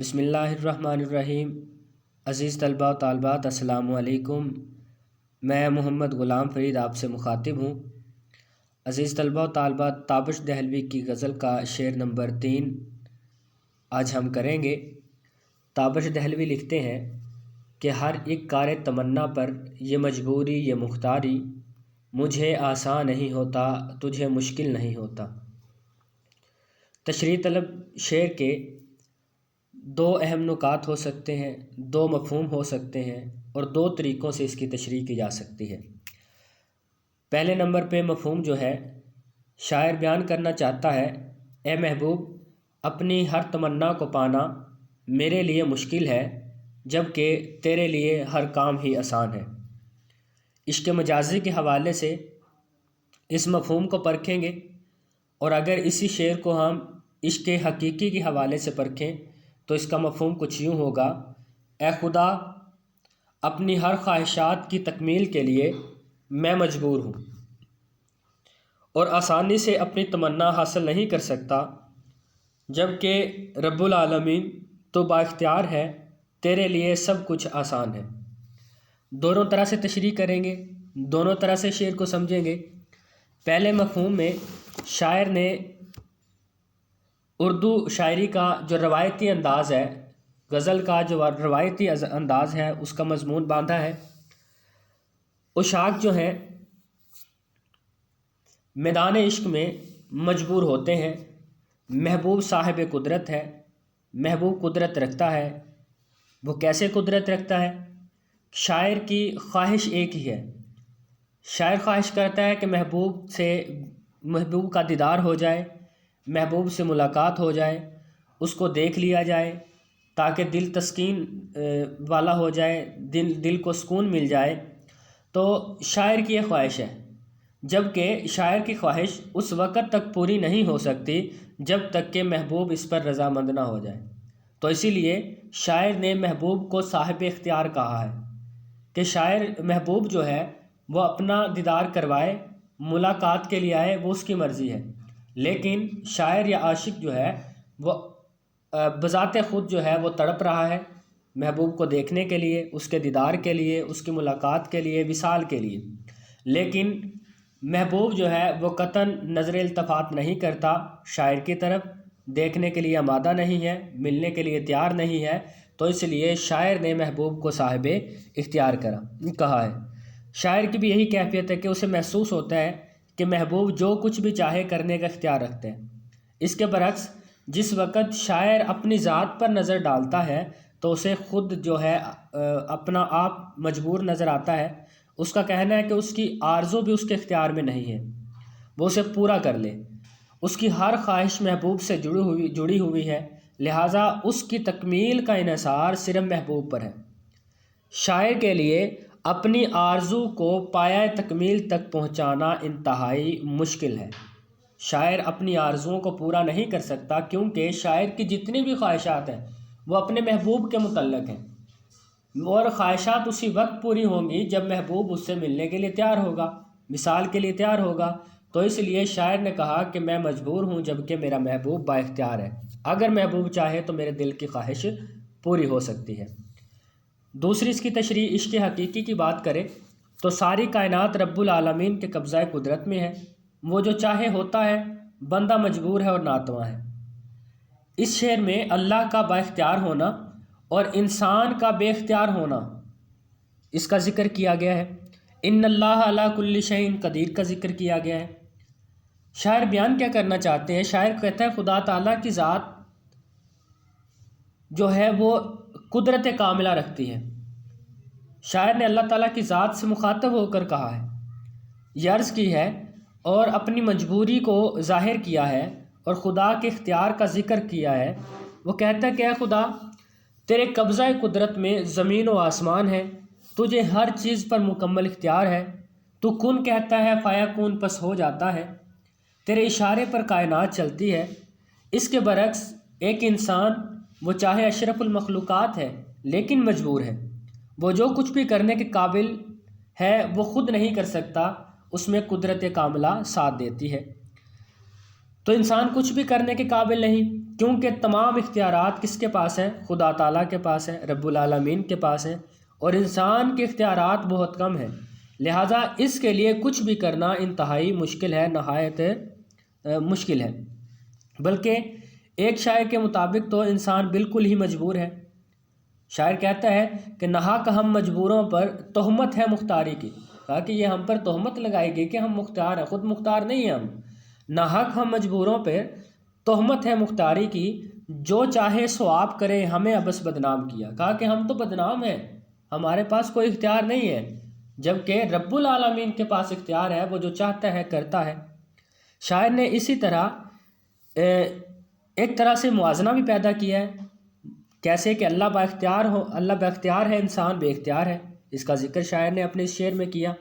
بسم اللہ الرحمن الرحیم۔ عزیز طلباء و طالبات، السلام علیکم۔ میں محمد غلام فرید آپ سے مخاطب ہوں۔ عزیز طلباء و طالبات، تابش دہلوی کی غزل کا شعر نمبر 3 آج ہم کریں گے۔ تابش دہلوی لکھتے ہیں کہ ہر ایک کار تمنا پر یہ مجبوری یہ مختاری، مجھے آسان نہیں ہوتا تجھے مشکل نہیں ہوتا۔ تشریح طلب شعر کے دو اہم نکات ہو سکتے ہیں، دو مفہوم ہو سکتے ہیں اور دو طریقوں سے اس کی تشریح کی جا سکتی ہے۔ پہلے نمبر پہ مفہوم جو ہے، شاعر بیان کرنا چاہتا ہے، اے محبوب، اپنی ہر تمنا کو پانا میرے لیے مشکل ہے، جبکہ تیرے لیے ہر کام ہی آسان ہے۔ عشق مجازی کے حوالے سے اس مفہوم کو پرکھیں گے، اور اگر اسی شعر کو ہم عشق حقیقی کے حوالے سے پرکھیں تو اس کا مفہوم کچھ یوں ہوگا، اے خدا، اپنی ہر خواہشات کی تکمیل کے لیے میں مجبور ہوں اور آسانی سے اپنی تمنا حاصل نہیں کر سکتا، جبکہ رب العالمین تو با اختیار ہے، تیرے لیے سب کچھ آسان ہے۔ دونوں طرح سے تشریح کریں گے، دونوں طرح سے شعر کو سمجھیں گے۔ پہلے مفہوم میں شاعر نے اردو شاعری کا جو روایتی انداز ہے، غزل کا جو روایتی انداز ہے، اس کا مضمون باندھا ہے۔ عشاق جو ہیں میدان عشق میں مجبور ہوتے ہیں۔ محبوب صاحب قدرت ہے، محبوب قدرت رکھتا ہے۔ وہ کیسے قدرت رکھتا ہے؟ شاعر کی خواہش ایک ہی ہے۔ شاعر خواہش کرتا ہے کہ محبوب کا دیدار ہو جائے، محبوب سے ملاقات ہو جائے، اس کو دیکھ لیا جائے تاکہ دل تسکین والا ہو جائے، دل کو سکون مل جائے۔ تو شاعر کی یہ خواہش ہے، جبکہ شاعر کی خواہش اس وقت تک پوری نہیں ہو سکتی جب تک کہ محبوب اس پر رضامند نہ ہو جائے۔ تو اسی لیے شاعر نے محبوب کو صاحب اختیار کہا ہے کہ شاعر محبوب جو ہے وہ اپنا دیدار کروائے، ملاقات کے لیے آئے، وہ اس کی مرضی ہے۔ لیکن شاعر یا عاشق جو ہے وہ بذات خود جو ہے وہ تڑپ رہا ہے محبوب کو دیکھنے کے لیے، اس کے دیدار کے لیے، اس کی ملاقات کے لیے، وصال کے لیے۔ لیکن محبوب جو ہے وہ قطعاً نظر التفات نہیں کرتا شاعر کی طرف، دیکھنے کے لیے آمادہ نہیں ہے، ملنے کے لیے تیار نہیں ہے۔ تو اس لیے شاعر نے محبوب کو صاحب اختیار کہا ہے۔ شاعر کی بھی یہی کیفیت ہے کہ اسے محسوس ہوتا ہے کہ محبوب جو کچھ بھی چاہے کرنے کا اختیار رکھتے ہیں۔ اس کے برعکس جس وقت شاعر اپنی ذات پر نظر ڈالتا ہے تو اسے خود جو ہے اپنا آپ مجبور نظر آتا ہے۔ اس کا کہنا ہے کہ اس کی آرزو بھی اس کے اختیار میں نہیں ہے، وہ اسے پورا کر لے۔ اس کی ہر خواہش محبوب سے جڑی ہوئی ہے، لہٰذا اس کی تکمیل کا انحصار صرف محبوب پر ہے۔ شاعر کے لیے اپنی آرزو کو پایہ تکمیل تک پہنچانا انتہائی مشکل ہے۔ شاعر اپنی آرزوؤں کو پورا نہیں کر سکتا، کیونکہ شاعر کی جتنی بھی خواہشات ہیں وہ اپنے محبوب کے متعلق ہیں، اور خواہشات اسی وقت پوری ہوں گی جب محبوب اس سے ملنے کے لیے تیار ہوگا، مثال کے لیے تیار ہوگا۔ تو اس لیے شاعر نے کہا کہ میں مجبور ہوں جبکہ میرا محبوب با اختیار ہے، اگر محبوب چاہے تو میرے دل کی خواہش پوری ہو سکتی ہے۔ دوسری اس کی تشریح عشق حقیقی کی بات کرے تو ساری کائنات رب العالمین کے قبضہ قدرت میں ہے، وہ جو چاہے ہوتا ہے، بندہ مجبور ہے اور ناتواں ہے۔ اس شعر میں اللہ کا با اختیار ہونا اور انسان کا بے اختیار ہونا اس کا ذکر کیا گیا ہے۔ ان اللہ علی کل شیء قدیر کا ذکر کیا گیا ہے۔ شاعر بیان کیا کرنا چاہتے ہیں؟ شاعر کہتا ہے خدا تعالیٰ کی ذات جو ہے وہ قدرت کاملہ رکھتی ہے۔ شاعر نے اللہ تعالیٰ کی ذات سے مخاطب ہو کر کہا ہے، یہ عرض کی ہے اور اپنی مجبوری کو ظاہر کیا ہے اور خدا کے اختیار کا ذکر کیا ہے۔ وہ کہتا ہے کہ اے خدا، تیرے قبضہ قدرت میں زمین و آسمان ہے، تجھے ہر چیز پر مکمل اختیار ہے، تو کن کہتا ہے فیکون پس ہو جاتا ہے، تیرے اشارے پر کائنات چلتی ہے۔ اس کے برعکس ایک انسان وہ چاہے اشرف المخلوقات ہے لیکن مجبور ہے، وہ جو کچھ بھی کرنے کے قابل ہے وہ خود نہیں کر سکتا، اس میں قدرت کاملہ ساتھ دیتی ہے۔ تو انسان کچھ بھی کرنے کے قابل نہیں، کیونکہ تمام اختیارات کس کے پاس ہیں؟ خدا تعالیٰ کے پاس ہیں، رب العالمین کے پاس ہیں، اور انسان کے اختیارات بہت کم ہیں، لہٰذا اس کے لیے کچھ بھی کرنا انتہائی مشکل ہے، نہایت مشکل ہے۔ بلکہ ایک شاعر کے مطابق تو انسان بالکل ہی مجبور ہے۔ شاعر کہتا ہے کہ ناحق ہم مجبوروں پر تہمت ہے مختاری کی، کہا کہ یہ ہم پر تہمت لگائے گی کہ ہم مختار ہیں، خود مختار نہیں ہیں ہم۔ ناحق ہم مجبوروں پر تہمت ہے مختاری کی، جو چاہے سو آپ کرے ہمیں ابس بدنام کیا، کہا کہ ہم تو بدنام ہیں، ہمارے پاس کوئی اختیار نہیں ہے، جبکہ رب العالمین کے پاس اختیار ہے، وہ جو چاہتا ہے کرتا ہے۔ شاعر نے اسی طرح ایک طرح سے موازنہ بھی پیدا کیا ہے، کیسے کہ اللہ با اختیار ہو، اللہ با اختیار ہے، انسان بے اختیار ہے، اس کا ذکر شاعر نے اپنے اس شعر میں کیا۔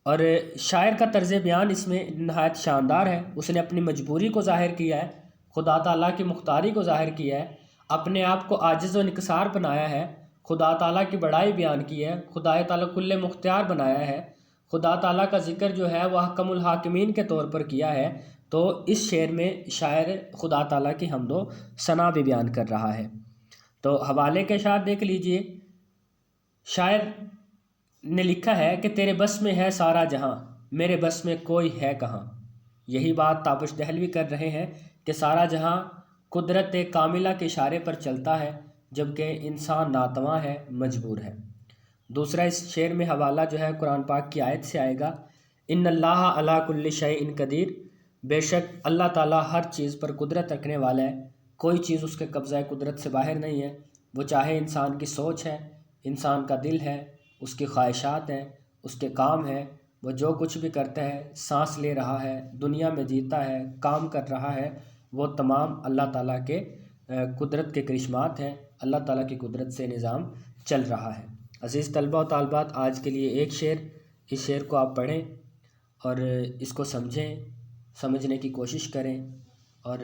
اور شاعر کا طرز بیان اس میں نہایت شاندار ہے، اس نے اپنی مجبوری کو ظاہر کیا ہے، خدا تعالیٰ کی مختاری کو ظاہر کیا ہے، اپنے آپ کو عاجز و نکسار بنایا ہے، خدا تعالیٰ کی بڑائی بیان کی ہے، خدا تعالیٰ کل مختار بنایا ہے، خدا تعالیٰ کا ذکر جو ہے وہ حکم الحاکمین کے طور پر کیا ہے۔ تو اس شعر میں شاعر خدا تعالیٰ کی حمد و ثنا بھی بیان کر رہا ہے۔ تو حوالے کے ساتھ دیکھ لیجئے، شاعر نے لکھا ہے کہ تیرے بس میں ہے سارا جہاں، میرے بس میں کوئی ہے کہاں۔ یہی بات تابش دہلوی کر رہے ہیں کہ سارا جہاں قدرت کاملہ کے اشارے پر چلتا ہے، جبکہ انسان ناتواں ہے، مجبور ہے۔ دوسرا اس شعر میں حوالہ جو ہے قرآن پاک کی آیت سے آئے گا، ان اللہ علی کل شیء قدیر، بے شک اللہ تعالیٰ ہر چیز پر قدرت رکھنے والا ہے، کوئی چیز اس کے قبضہ قدرت سے باہر نہیں ہے، وہ چاہے انسان کی سوچ ہے، انسان کا دل ہے، اس کی خواہشات ہیں، اس کے کام ہیں، وہ جو کچھ بھی کرتا ہے، سانس لے رہا ہے، دنیا میں جیتا ہے، کام کر رہا ہے، وہ تمام اللہ تعالیٰ کے قدرت کے کرشمات ہیں، اللہ تعالیٰ کی قدرت سے نظام چل رہا ہے۔ عزیز طلبہ و طالبات، آج کے لیے ایک شعر، اس شعر کو آپ پڑھیں اور اس کو سمجھیں، سمجھنے کی کوشش کریں، اور